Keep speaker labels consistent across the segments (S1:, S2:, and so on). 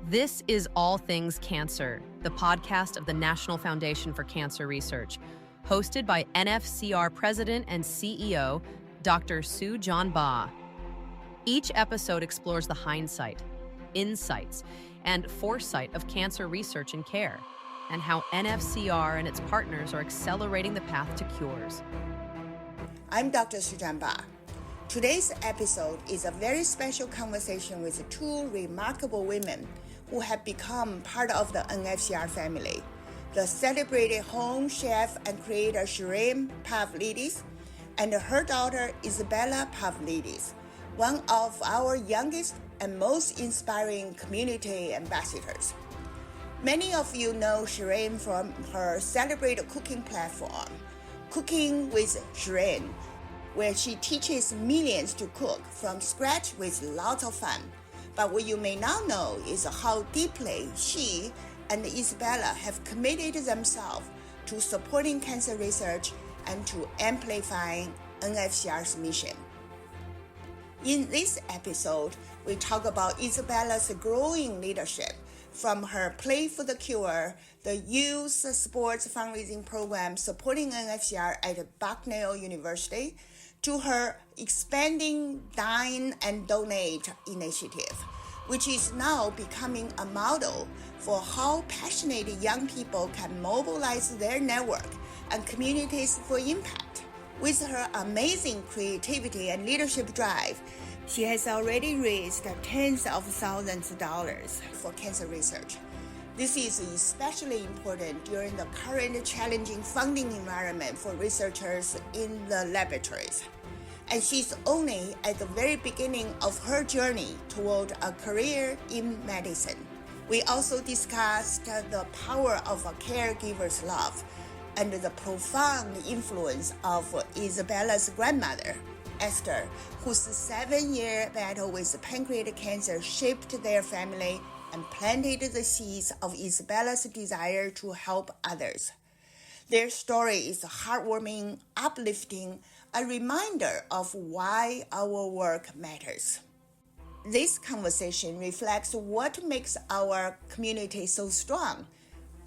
S1: This is All Things Cancer, the podcast of the National Foundation for Cancer Research, hosted by NFCR President and CEO Dr. Sujuan Ba. Each episode explores the hindsight, insights, and foresight of cancer research and care, and how NFCR and its partners are accelerating the path to cures.
S2: I'm Dr. Sujuan Ba. Today's episode is a very special conversation with two remarkable women who have become part of the NFCR family. The celebrated home chef and creator Shereen Pavlides and her daughter Isabella Pavlides, one of our youngest and most inspiring community ambassadors. Many of you know Shereen from her celebrated cooking platform, Cooking with Shereen, where she teaches millions to cook from scratch with lots of fun. But what you may not know is how deeply she and Isabella have committed themselves to supporting cancer research and to amplifying NFCR's mission. In this episode, we talk about Isabella's growing leadership, from her Play for the Cure, the youth sports fundraising program supporting NFCR at Bucknell University, to her expanding Dine and Donate initiative, which is now becoming a model for how passionate young people can mobilize their network and communities for impact. With her amazing creativity and leadership drive, she has already raised tens of thousands of dollars for cancer research. This is especially important during the current challenging funding environment for researchers in the laboratories. And she's only at the very beginning of her journey toward a career in medicine. We also discussed the power of a caregiver's love and the profound influence of Isabella's grandmother, Esther, whose 7-year battle with pancreatic cancer shaped their family and planted the seeds of Isabella's desire to help others. Their story is heartwarming, uplifting, a reminder of why our work matters. This conversation reflects what makes our community so strong: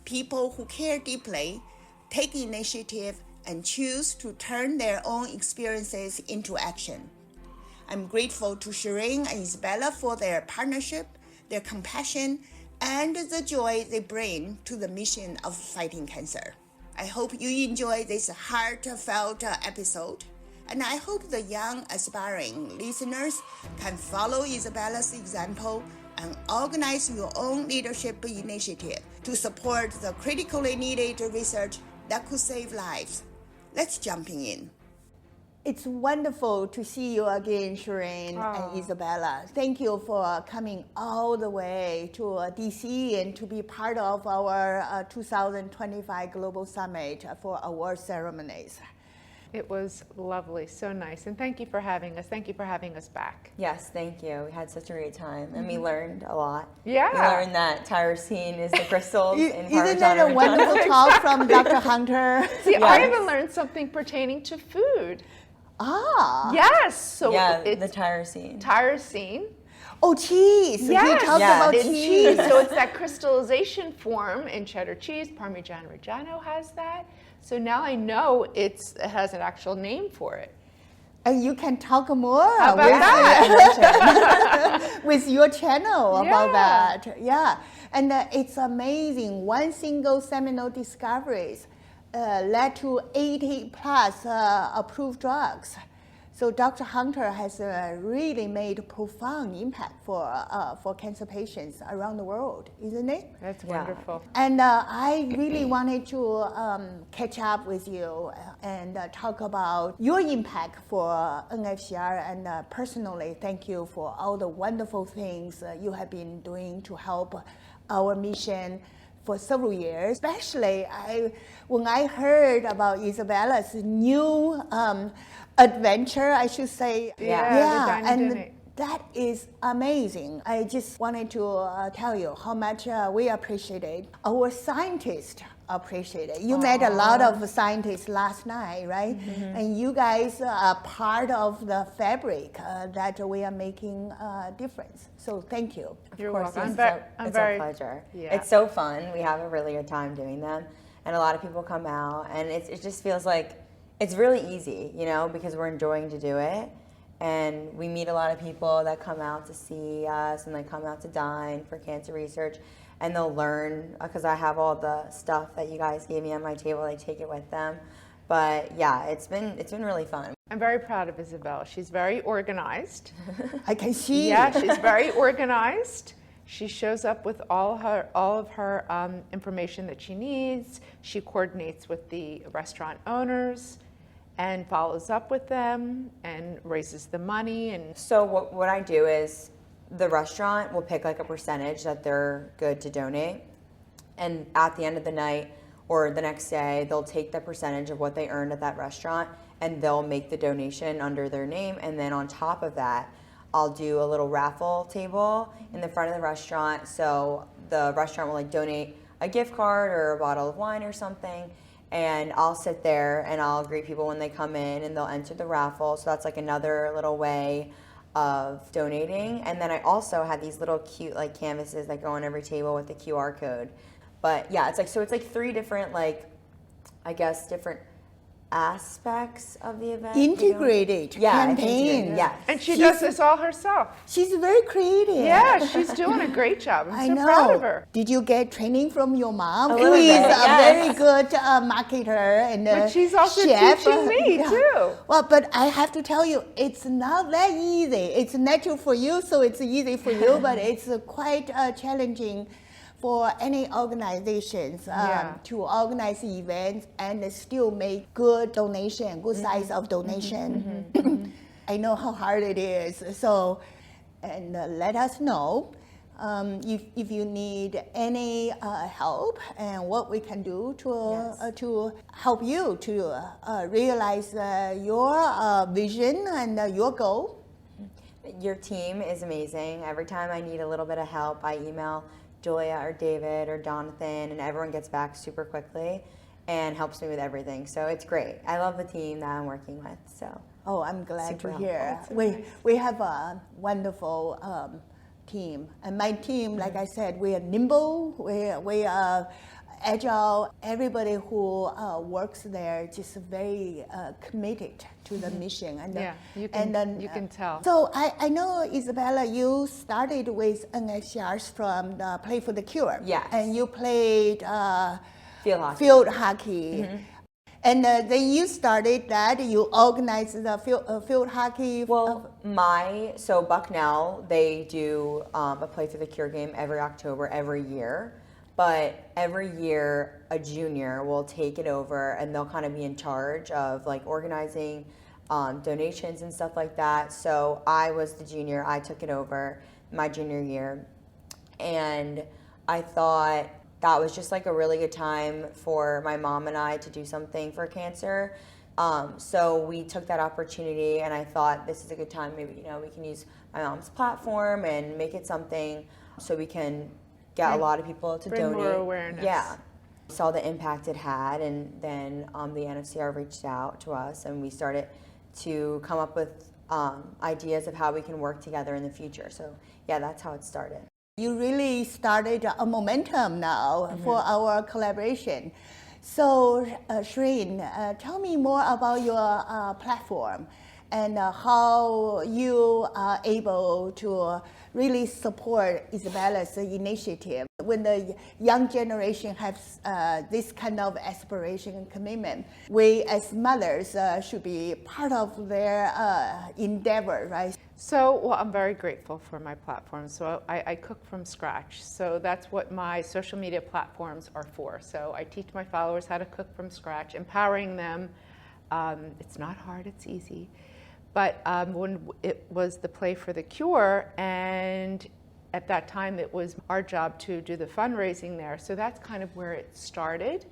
S2: people who care deeply, take initiative, and choose to turn their own experiences into action. I'm grateful to Shereen and Isabella for their partnership, their compassion, and the joy they bring to the mission of fighting cancer. I hope you enjoy this heartfelt episode, and I hope the young aspiring listeners can follow Isabella's example and organize your own leadership initiative to support the critically needed research that could save lives. Let's jump in. It's wonderful to see you again, Shereen and Isabella. Thank you for coming all the way to DC and to be part of our 2025 Global Summit for award ceremonies.
S3: It was lovely, so nice, and thank you for having us. Thank you for having us back.
S4: Yes, thank you. We had such a great time, and we learned a lot.
S3: Yeah.
S4: We learned that tyrosine is the crystals in
S2: Isn't that a wonderful talk from Dr. Hunter?
S3: See, yes. I even learned something pertaining to food. Yes. So
S4: it's the tyrosine.
S3: Tyrosine.
S2: Oh, cheese.
S3: Yes.
S2: You talked about
S3: it's
S2: cheese.
S3: So it's that crystallization form in cheddar cheese. Parmigiano Reggiano has that. So now I know it has an actual name for it.
S2: And you can talk more with your channel about that. Yeah. And it's amazing. One single seminal discoveries led to 80 plus approved drugs. So Dr. Hunter has really made a profound impact for cancer patients around the world, isn't it?
S3: That's wonderful.
S2: And I really wanted to catch up with you and talk about your impact for NFCR, and personally, thank you for all the wonderful things you have been doing to help our mission for several years. Especially when I heard about Isabella's new adventure, I should say.
S3: And
S2: that is amazing. I just wanted to tell you how much we appreciate it. Our scientists appreciate it. You met a lot of scientists last night, right? And you guys are part of the fabric that we are making a difference. So thank you.
S3: You're
S4: Of course,
S3: welcome.
S4: it's a pleasure.
S3: Yeah.
S4: It's so fun. We have a really good time doing them. And a lot of people come out, and it just feels like it's really easy, you know, because we're enjoying to do it. And we meet a lot of people that come out to see us, and they come out to dine for cancer research, and they'll learn, because I have all the stuff that you guys gave me on my table. They take it with them. But yeah, it's been really fun.
S3: I'm very proud of Isabella. She's very organized.
S2: I can see.
S3: Yeah, she's very organized. She shows up with all of her information that she needs. She coordinates with the restaurant owners and follows up with them and raises the money. And
S4: so what I do is the restaurant will pick like a percentage that they're good to donate. And at the end of the night or the next day, they'll take the percentage of what they earned at that restaurant and they'll make the donation under their name. And then on top of that, I'll do a little raffle table in the front of the restaurant. So the restaurant will like donate a gift card or a bottle of wine or something. And I'll sit there and I'll greet people when they come in and they'll enter the raffle. So that's like another little way of donating. And then I also had these little cute like canvases that go on every table with the QR code. But yeah, it's like 3 different like, I guess, different aspects of the event.
S2: Integrated campaign.
S4: Yes.
S3: And she does this all herself.
S2: She's very creative.
S3: Yeah, she's doing a great job. I'm
S2: I
S3: so
S2: know.
S3: proud of her.
S2: Did you get training from your mom?
S4: A
S2: Who
S4: little
S2: is
S4: bit,
S2: a
S4: yes.
S2: very good marketer and
S3: But she's also
S2: chef.
S3: teaching me too.
S2: Well, but I have to tell you, it's not that easy. It's natural for you, so it's easy for you, but it's quite challenging for any organizations to organize events and still make good donation, good size of donation. I know how hard it is. So, and let us know if you need any help and what we can do to help you to realize your vision and your goal.
S4: Your team is amazing. Every time I need a little bit of help, I email Julia or David or Jonathan, and everyone gets back super quickly and helps me with everything. So it's great. I love the team that I'm working with. So
S2: I'm glad
S4: super
S2: to hear.
S3: helpful.
S2: We have a wonderful team, and my team, like I said, we are nimble. We are agile. Everybody who works there just very committed to the mission. And
S3: you can tell.
S2: So I know, Isabella, you started with NFCRs from the Play for the Cure.
S4: Yes.
S2: And you played
S4: field hockey.
S2: And then you started that, you organized the field hockey.
S4: Well, so Bucknell, they do a Play for the Cure game every October, every year. But every year, a junior will take it over, and they'll kind of be in charge of like organizing donations and stuff like that. So I was the junior. I took it over my junior year, and I thought that was just like a really good time for my mom and I to do something for cancer. So we took that opportunity, and I thought this is a good time. Maybe we can use my mom's platform and make it something so we can get a lot of people to
S3: bring
S4: donate.
S3: More awareness.
S4: Yeah. Saw the impact it had, and then the NFCR reached out to us, and we started to come up with ideas of how we can work together in the future. So yeah, that's how it started.
S2: You really started a momentum now for our collaboration. So Shereen, tell me more about your platform and how you are able to really support Isabella's initiative. When the young generation has this kind of aspiration and commitment, we as mothers should be part of their endeavor, right?
S3: So, I'm very grateful for my platform. So I cook from scratch. So that's what my social media platforms are for. So I teach my followers how to cook from scratch, empowering them. It's not hard, it's easy. But when it was the Play for the Cure, and at that time it was our job to do the fundraising there. So that's kind of where it started.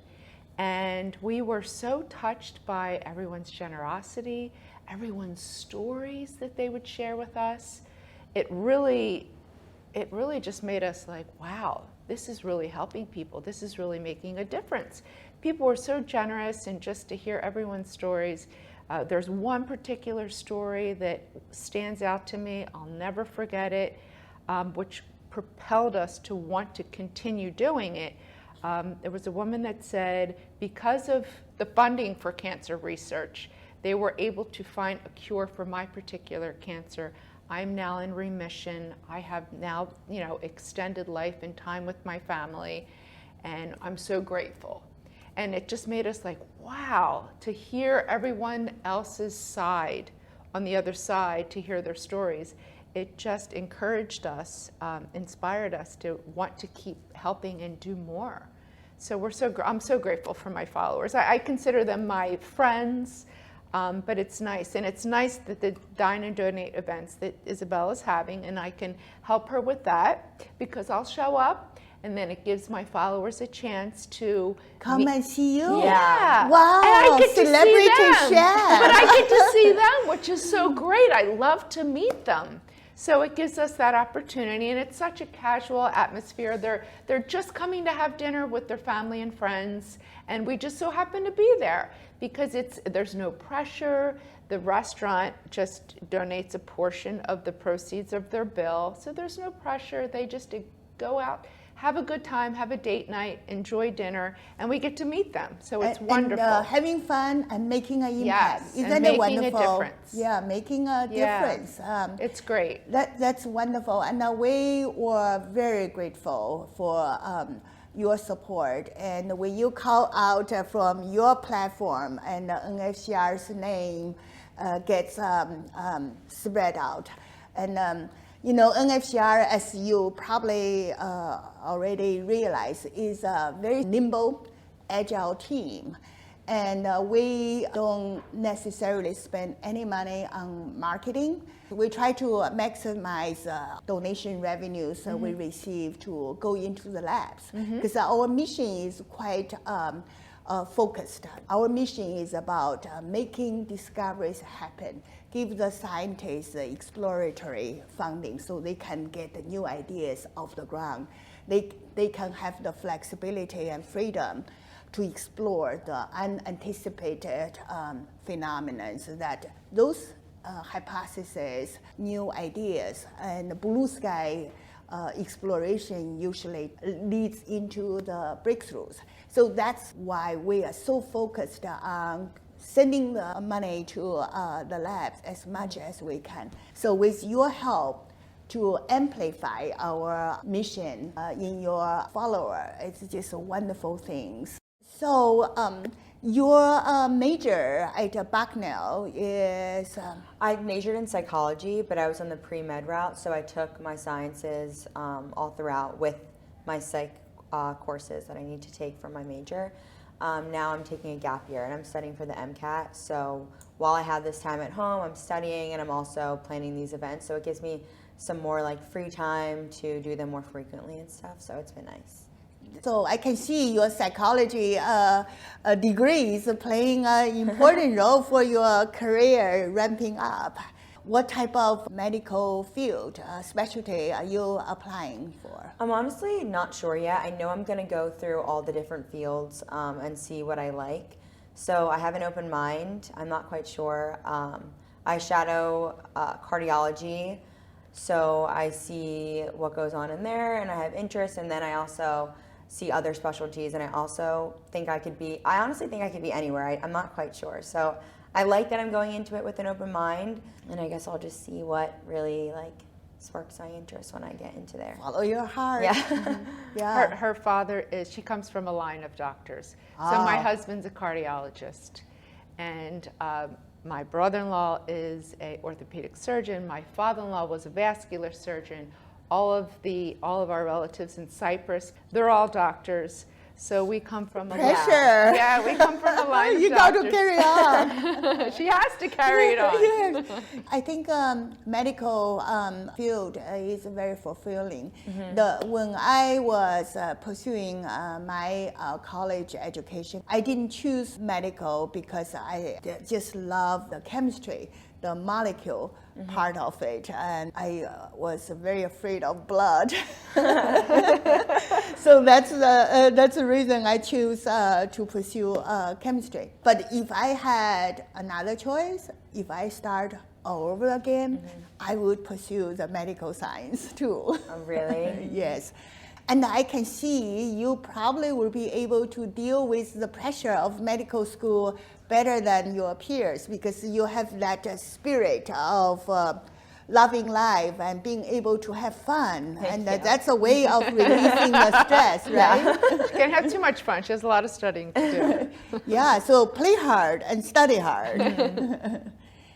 S3: And we were so touched by everyone's generosity, everyone's stories that they would share with us. It really it really just made us like, wow, this is really helping people. This is really making a difference. People were so generous, and just to hear everyone's stories. There's one particular story that stands out to me. I'll never forget it, which propelled us to want to continue doing it. There was a woman that said, because of the funding for cancer research, they were able to find a cure for my particular cancer. I'm now in remission. I have now, extended life and time with my family, and I'm so grateful. And it just made us like, wow, to hear everyone else's side, on the other side, to hear their stories. It just encouraged us, inspired us to want to keep helping and do more. So I'm so grateful for my followers. I consider them my friends, but it's nice. And it's nice that the Dine and Donate events that Isabella's having, and I can help her with that, because I'll show up, and then it gives my followers a chance to
S2: come and see you.
S4: Yeah.
S2: Wow.
S3: And I get
S2: Celebrity
S3: to see them.
S2: chef.
S3: But I get to see them, which is so great. I love to meet them. So it gives us that opportunity, and it's such a casual atmosphere. They're just coming to have dinner with their family and friends, and we just so happen to be there because there's no pressure. The restaurant just donates a portion of the proceeds of their bill, so there's no pressure. They just go out, have a good time, have a date night, enjoy dinner, and we get to meet them. So it's wonderful.
S2: And, having fun and making an impact.
S3: Yes,
S2: Isn't
S3: and
S2: it
S3: making
S2: wonderful?
S3: a difference.
S2: Yeah, making a difference.
S3: It's great.
S2: That's wonderful. And we were very grateful for your support. And when you call out from your platform and NFCR's name gets spread out. And NFCR, as you probably already realize, is a very nimble, agile team. And we don't necessarily spend any money on marketing. We try to maximize donation revenues we receive to go into the labs. Because our mission is quite focused. Our mission is about making discoveries happen, give the scientists exploratory funding so they can get the new ideas off the ground. They can have the flexibility and freedom to explore the unanticipated phenomena, so that those hypotheses, new ideas, and blue sky exploration usually leads into the breakthroughs. So that's why we are so focused on sending the money to the labs as much as we can. So with your help to amplify our mission in your follower, it's just wonderful things. So your major at Bucknell is?
S4: I majored in psychology, but I was on the pre-med route, so I took my sciences all throughout with my psych courses that I need to take for my major. Now I'm taking a gap year and I'm studying for the MCAT. So while I have this time at home, I'm studying and I'm also planning these events. So it gives me some more free time to do them more frequently and stuff. So it's been nice.
S2: So I can see your psychology degree is playing an important role for your career ramping up. What type of medical field, specialty are you applying for?
S4: I'm honestly not sure yet. I know I'm going to go through all the different fields and see what I like. So I have an open mind. I'm not quite sure. I shadow cardiology, so I see what goes on in there and I have interest, and then I also see other specialties, and I honestly think I could be anywhere. I'm not quite sure. So I like that I'm going into it with an open mind, and I guess I'll just see what really sparks my interest when I get into there.
S2: Follow your heart.
S4: Yeah.
S2: Mm-hmm. Yeah.
S3: Her father she comes from a line of doctors. So my husband's a cardiologist, and my brother-in-law is an orthopedic surgeon. My father-in-law was a vascular surgeon. All of our relatives in Cyprus, they're all doctors. So we come from a
S2: Pressure.
S3: Yeah, we come from a line of
S2: You got to
S3: doctors.
S2: carry on.
S3: She has to carry it on.
S2: Yes. I think medical field is very fulfilling. When I was pursuing my college education, I didn't choose medical because I just love the chemistry, the molecule part of it, and I was very afraid of blood. So that's the reason I choose to pursue chemistry. But if I had another choice, if I start all over again, I would pursue the medical science too.
S4: Oh, really?
S2: Yes. And I can see you probably will be able to deal with the pressure of medical school better than your peers because you have that spirit of loving life and being able to have fun. And that's a way of releasing the stress, right?
S3: She can't have too much fun. She has a lot of studying to do.
S2: Yeah, so play hard and study hard.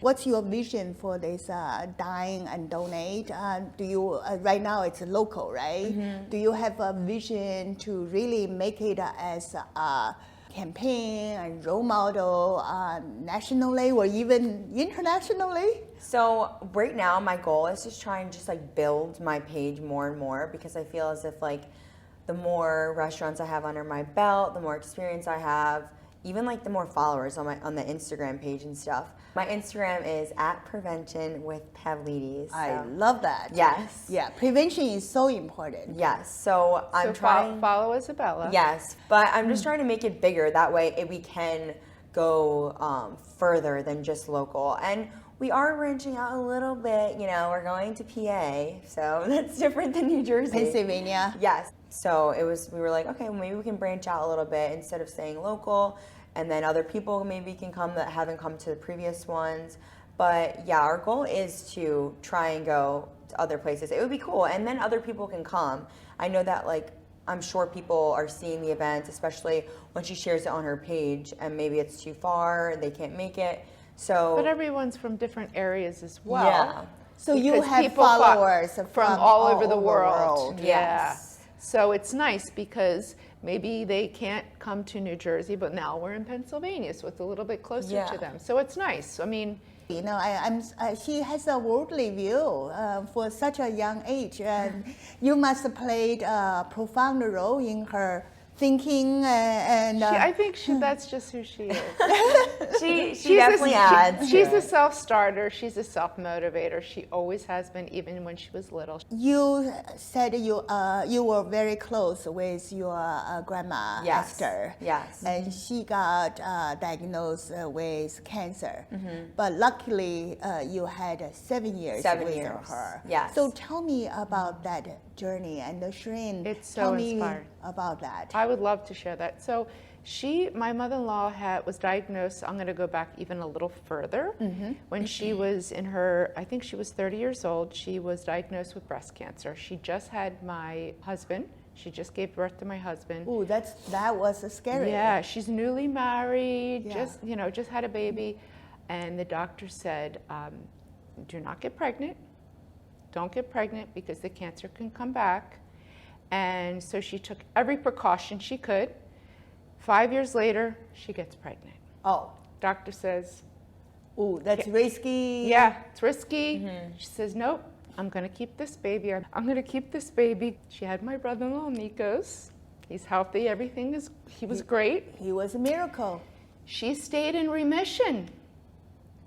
S2: What's your vision for this Dine and Donate? Do you right now it's local, right? Do you have a vision to really make it as a campaign and role model nationally or even internationally?
S4: So right now my goal is just try and just like build my page more and more because I feel as if like the more restaurants I have under my belt, the more experience I have, even like the more followers on the Instagram page and stuff. My Instagram is @preventionwithpavlides.
S2: I love that.
S4: Yes.
S2: Yeah, prevention is so important.
S4: Yes. So I'm trying.
S3: Follow Isabella.
S4: Yes, but I'm just trying to make it bigger. That way we can go further than just local. And we are branching out a little bit. You know, we're going to PA, so that's different than New Jersey.
S2: Pennsylvania.
S4: Yes. So we were like, okay, well, maybe we can branch out a little bit instead of staying local. And then other people maybe can come that haven't come to the previous ones. But yeah, our goal is to try and go to other places. It would be cool. And then other people can come. I know that like, I'm sure people are seeing the events, especially when she shares it on her page and maybe it's too far and they can't make it. So,
S3: But everyone's from different areas as well.
S4: Yeah.
S2: So you
S3: Because
S2: have
S3: people
S2: followers
S3: from all over the world.
S4: Yes.
S3: Yeah. So it's nice because maybe they can't come to New Jersey, but now we're in Pennsylvania, so it's a little bit closer
S4: Yeah.
S3: to them. So it's nice. I mean,
S2: You know, she has a worldly view for such a young age, and you must have played a profound role in her thinking
S3: I think that's just who she is.
S4: she definitely adds.
S3: She's a self-starter. She's a self-motivator. She always has been, even when she was little.
S2: You said you were very close with your grandma Esther.
S4: Yes.
S2: And she got diagnosed with cancer. But luckily, you had 7 years
S4: 7
S2: with
S4: years.
S2: her.
S4: Yes.
S2: So tell me about that journey. And Shereen,
S3: It's so
S2: tell me
S3: inspiring.
S2: about that.
S3: I would love to share that. So my mother-in-law was diagnosed, I'm going to go back even a little further. When she was I think she was 30 years old, she was diagnosed with breast cancer. She just had my husband. She just gave birth to my husband.
S2: Ooh, that was scary.
S3: Yeah, she's newly married,
S2: Yeah.
S3: just had a baby. And the doctor said, do not get pregnant. Don't get pregnant because the cancer can come back. And so she took every precaution she could. 5 years later, she gets pregnant.
S2: Oh,
S3: Doctor says,
S2: ooh, that's risky.
S3: yeah, it's risky. She says, nope, I'm going to keep this baby. I'm going to keep this baby. She had my brother-in-law, Nikos. He's healthy. He was great.
S2: He was a miracle.
S3: She stayed in remission.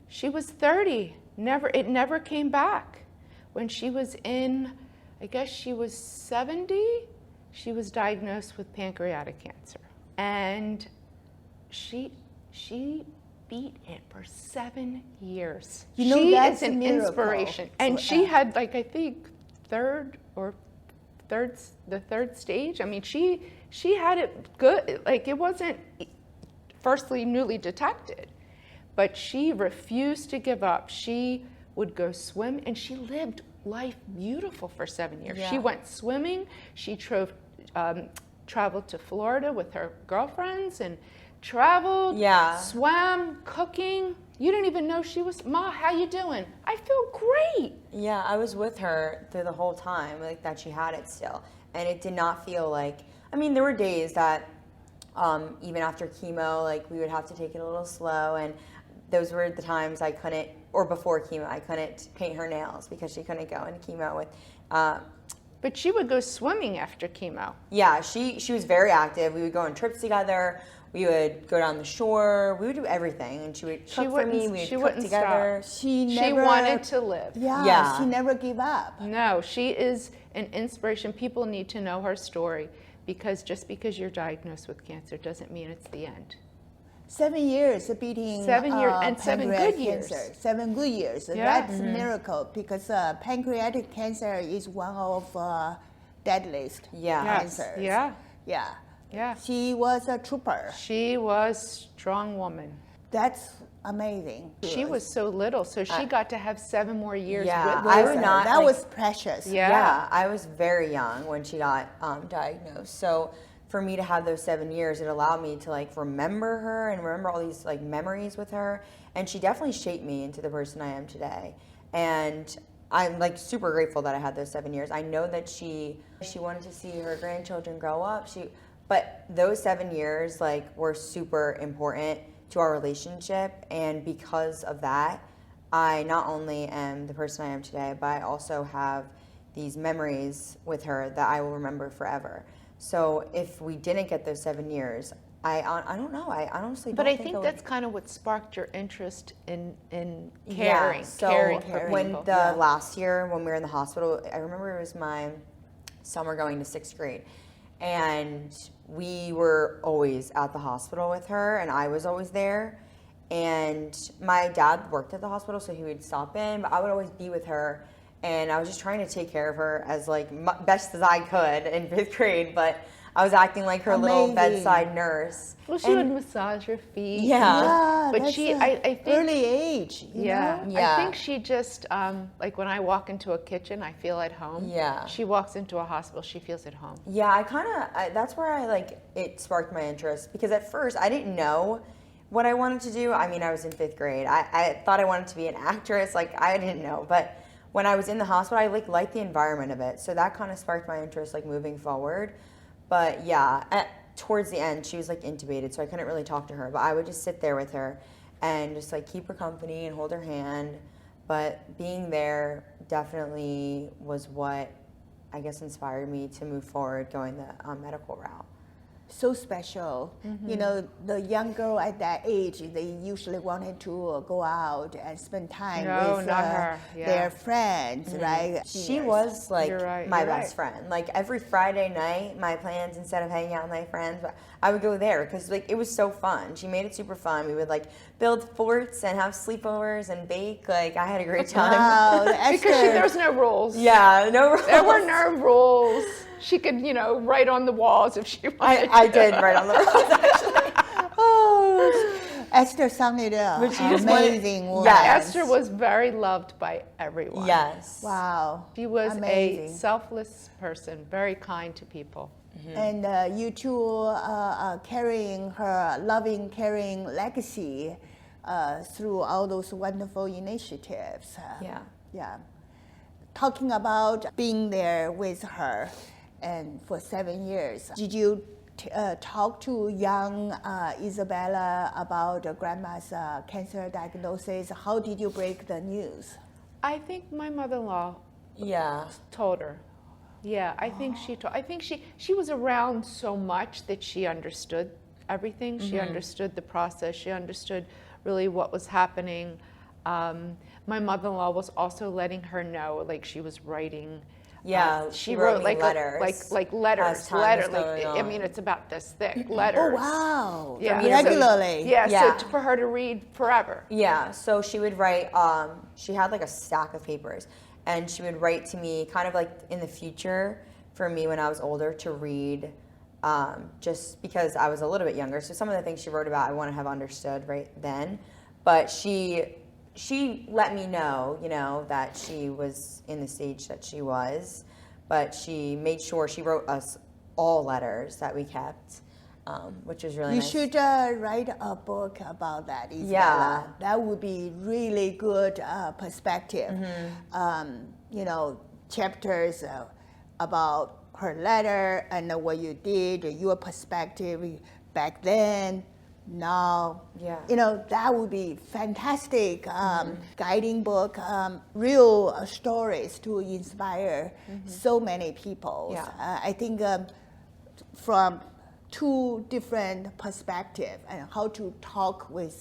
S3: She was 30. It never came back. When she was I guess she was 70, she was diagnosed with pancreatic cancer. And she beat it for 7 years.
S2: You know,
S3: she
S2: that's
S3: is an
S2: a miracle.
S3: inspiration. And she had I think the third stage. I mean, she had it good. It wasn't firstly newly detected, but she refused to give up. She would go swim, and she lived life beautiful for 7 years.
S2: Yeah.
S3: She went swimming. She traveled to Florida with her girlfriends and traveled, swam, cooking. You didn't even know she was, Ma, how you doing? I feel great.
S4: Yeah, I was with her through the whole time, that she had it still. And it did not feel there were days that Even after chemo, like we would have to take it a little slow, and those were the times I couldn't, or before chemo, I couldn't paint her nails because she couldn't go into chemo with.
S3: But she would go swimming after chemo.
S4: Yeah, she was very active. We would go on trips together. We would go down the shore. We would do everything, and she would cook for me. We would cook together.
S3: She wanted to live.
S2: Yeah, she never gave up.
S3: No, she is an inspiration. People need to know her story, because just because you're diagnosed with cancer doesn't mean it's the end.
S2: 7 years beating
S3: 7 years and 7 good years.
S2: Cancer. 7 good years.
S3: Yeah.
S2: That's a miracle, because pancreatic cancer is one of deadliest cancers.
S3: Yeah.
S2: Yeah.
S3: Yeah.
S2: She was a trooper.
S3: She was a strong woman.
S2: That's amazing.
S3: She was so little, so she got to have 7 more years with
S4: I would
S3: her.
S4: not.
S2: That was precious.
S3: Yeah.
S4: I was very young when she got diagnosed. So for me to have those 7 years, it allowed me to like remember her and remember all these like memories with her. And she definitely shaped me into the person I am today. And I'm like super grateful that I had those 7 years. I know that she wanted to see her grandchildren grow up. But those 7 years like were super important to our relationship, and because of that, I not only am the person I am today, but I also have these memories with her that I will remember forever. So if we didn't get those 7 years, I don't know. I honestly don't.
S3: But I
S4: think
S3: think that's kind of what sparked your interest in
S4: caring
S3: caring for
S4: when
S3: people.
S4: the last year when we were in the hospital, I remember it was my summer going to 6th grade, and we were always at the hospital with her, and I was always there. And my dad worked at the hospital, so he would stop in, but I would always be with her. And I was just trying to take care of her as like best as I could in 5th grade, but I was acting like her little bedside nurse.
S3: Well, she would massage her feet.
S2: Yeah,
S3: But
S2: that's
S3: I think
S2: early age. You know?
S3: I think she just like when I walk into a kitchen, I feel at home.
S4: Yeah.
S3: She walks into a hospital, she feels at home.
S4: Yeah, that's where I like it sparked my interest, because at first I didn't know what I wanted to do. I mean, I was in 5th grade. I thought I wanted to be an actress. Like I didn't know, but when I was in the hospital, I liked the environment of it. So that kind of sparked my interest like moving forward. But yeah, towards the end, she was like intubated, so I couldn't really talk to her. But I would just sit there with her and just like keep her company and hold her hand. But being there definitely was what I guess inspired me to move forward going the medical route.
S2: So special. You know, the young girl at that age, they usually wanted to go out and spend time with their friends, right?
S4: She was like my
S3: you're
S4: best friend. Like every Friday night, my plans, instead of hanging out with my friends, I would go there because like it was so fun. She made it super fun. We would like build forts and have sleepovers and bake. Like I had a great time.
S2: Wow,
S3: Because there was no rules.
S4: Yeah, no rules.
S3: There were no rules. She could, write on the walls if she wanted
S4: I did write on the walls, actually.
S2: Oh, Esther sounded amazing woman.
S4: Yes.
S3: Esther was very loved by everyone.
S4: Yes.
S2: Wow.
S3: She was
S2: amazing.
S3: a selfless person, very kind to people.
S2: And you two are carrying her loving, caring legacy through all those wonderful initiatives. Yeah. Talking about being there with her and for 7 years, did you talk to young Isabella about grandma's cancer diagnosis? How did you break the news?
S3: I think my mother-in-law told her. Yeah, I think she was around so much that she understood everything. She understood the process. She understood really what was happening. My mother-in-law was also letting her know, like she was writing.
S4: She wrote like
S3: letters. Letters. I mean, it's about this thick. Letters.
S2: Oh wow!
S3: Yeah.
S2: Regularly.
S3: So for her to read forever.
S4: Yeah. So she would write. She had like a stack of papers, and she would write to me, kind of like in the future for me when I was older to read. Just because I was a little bit younger, so some of the things she wrote about I wouldn't have understood right then, but she let me know, that she was in the stage that she was, but she made sure she wrote us all letters that we kept, which was really nice.
S2: You should write a book about that, Isabella.
S4: Yeah.
S2: That would be really good perspective. Chapters about her letter and what you did, your perspective back then, now.
S4: Yeah.
S2: That would be fantastic guiding book, real stories to inspire so many people.
S4: Yeah.
S2: I think from two different perspectives and how to talk with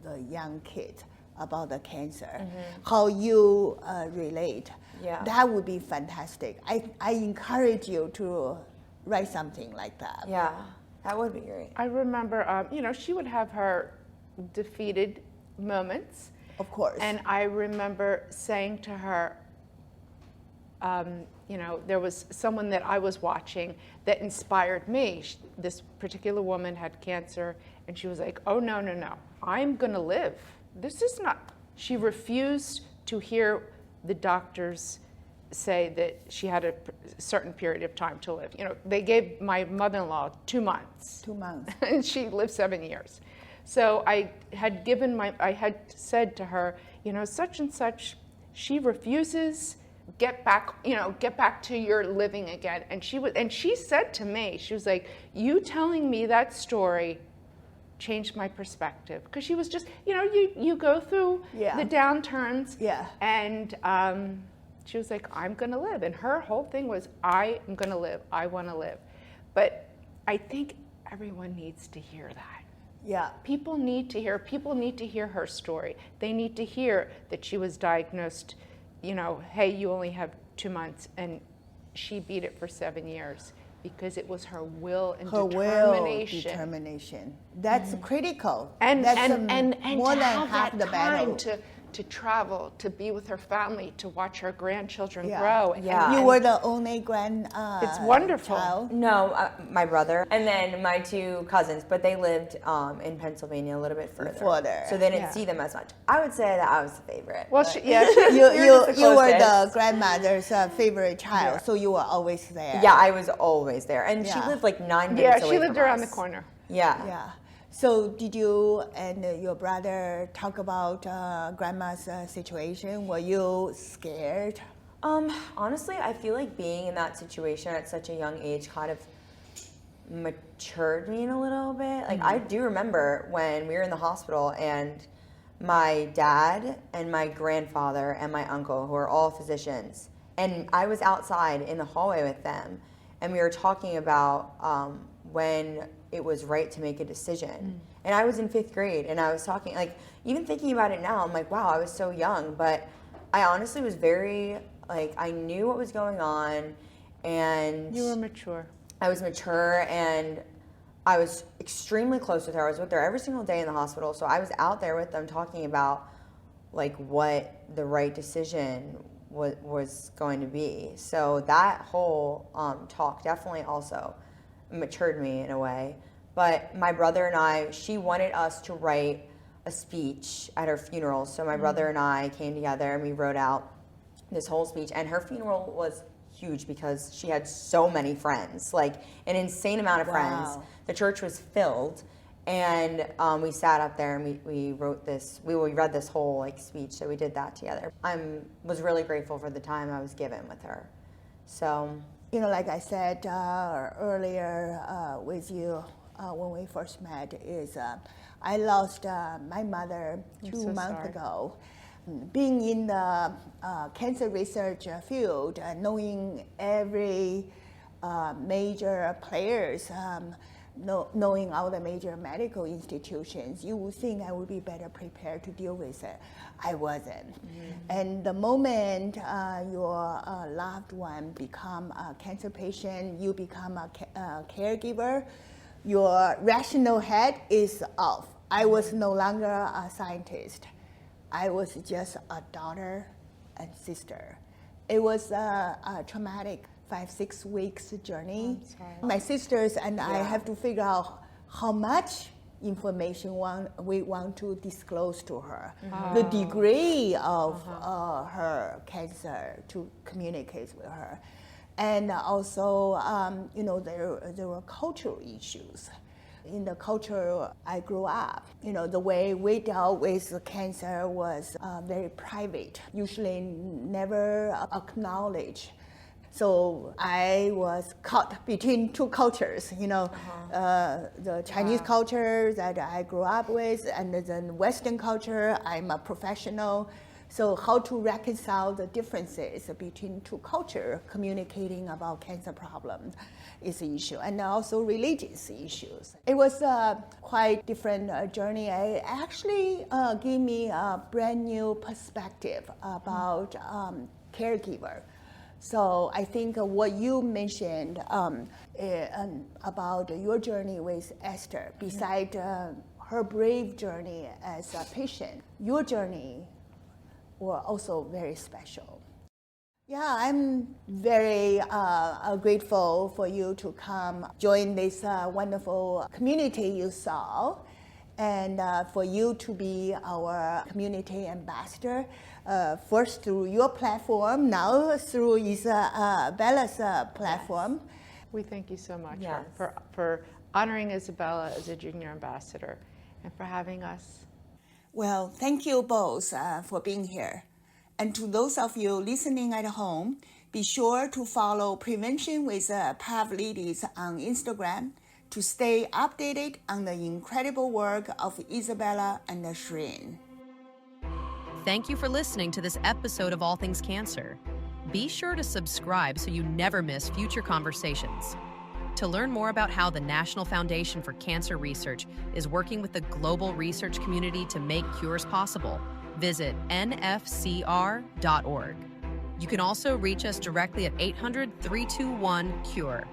S2: the young kids about the cancer, how you relate.
S4: Yeah.
S2: That would be fantastic. I encourage you to write something like that.
S4: Yeah, that would be great.
S3: I remember, she would have her defeated moments.
S2: Of course.
S3: And I remember saying to her, there was someone that I was watching that inspired me. This particular woman had cancer, and she was like, oh, no, I'm going to live. This is not. She refused to hear the doctors say that she had a certain period of time to live. They gave my mother-in-law 2 months.
S2: 2 months.
S3: And she lived 7 years. So I had said to her, such and such, she refuses, get back to your living again. And she said to me, she was like, you telling me that story changed my perspective. Because she was just, you go through the downturns.
S2: Yeah.
S3: And she was like, I'm going to live. And her whole thing was, I am going to live. I want to live. But I think everyone needs to hear that.
S2: Yeah.
S3: People need to hear her story. They need to hear that she was diagnosed, hey, you only have 2 months, and she beat it for 7 years because it was her will and determination.
S2: That's critical.
S3: And
S2: more
S3: to
S2: than
S3: have
S2: half
S3: that
S2: the
S3: time
S2: battle.
S3: to travel, to be with her family, to watch her grandchildren
S2: Yeah.
S3: grow.
S4: Yeah.
S2: You were the only
S3: It's wonderful.
S2: child.
S4: No, my brother, and then my 2 cousins, but they lived in Pennsylvania a little bit further. So they didn't see them as much. I would say that I was the favorite.
S3: Well,
S4: but-
S2: You were the
S4: closest.
S2: grandmother's favorite child, so you were always there.
S4: Yeah, I was always there. And she
S2: Yeah.
S4: lived like 9 minutes
S3: Yeah,
S4: away
S3: she lived
S4: from
S3: around
S4: us.
S3: the corner.
S4: Yeah.
S2: Yeah. So did you and your brother talk about grandma's situation? Were you scared?
S4: Honestly, I feel like being in that situation at such a young age kind of matured me in a little bit. Like I do remember when we were in the hospital and my dad and my grandfather and my uncle, who are all physicians, and I was outside in the hallway with them, and we were talking about when it was right to make a decision. And I was in 5th grade, and I was talking, like, even thinking about it now, I'm like, wow, I was so young, but I honestly was very, like, I knew what was going on, and
S3: You were mature.
S4: I was mature, and I was extremely close with her. I was with her every single day in the hospital, so I was out there with them talking about, like, what the right decision was going to be. So that whole talk definitely also matured me in a way. But my brother and I, she wanted us to write a speech at her funeral. So my brother and I came together and we wrote out this whole speech. And her funeral was huge because she had so many friends, like an insane amount of friends. The church was filled. And we sat up there and we wrote this, we read this whole like speech. So we did that together. I was really grateful for the time I was given with her. So,
S2: Like I said earlier with you when we first met, is I lost my mother 2 months ago. Being in the cancer research field, knowing every major players, knowing all the major medical institutions, you would think I would be better prepared to deal with it. I wasn't. And the moment your loved one become a cancer patient, you become a caregiver, your rational head is off. I was no longer a scientist. I was just a daughter and sister. It was a traumatic 5-6 weeks journey. My sisters and I have to figure out how much information we want to disclose to her, the degree of her cancer to communicate with her. And also, there were cultural issues. In the culture I grew up, the way we dealt with cancer was very private, usually never acknowledged. So I was caught between two cultures, the Chinese culture that I grew up with, and then Western culture. I'm a professional. So how to reconcile the differences between two cultures communicating about cancer problems is an issue, and also religious issues. It was a quite different journey. It actually gave me a brand new perspective about caregiver. So I think what you mentioned about your journey with Esther, beside her brave journey as a patient, your journey were also very special. Yeah, I'm very grateful for you to come join this wonderful community you saw, and for you to be our community ambassador, first through your platform, now through Isabella's platform.
S3: We thank you so much
S4: Yes.
S3: for honoring Isabella as a junior ambassador and for having us.
S2: Well, thank you both for being here. And to those of you listening at home, be sure to follow Prevention with Pavlides on Instagram to stay updated on the incredible work of Isabella and Shereen.
S1: Thank you for listening to this episode of All Things Cancer. Be sure to subscribe so you never miss future conversations. To learn more about how the National Foundation for Cancer Research is working with the global research community to make cures possible, visit NFCR.org. You can also reach us directly at 800-321-CURE.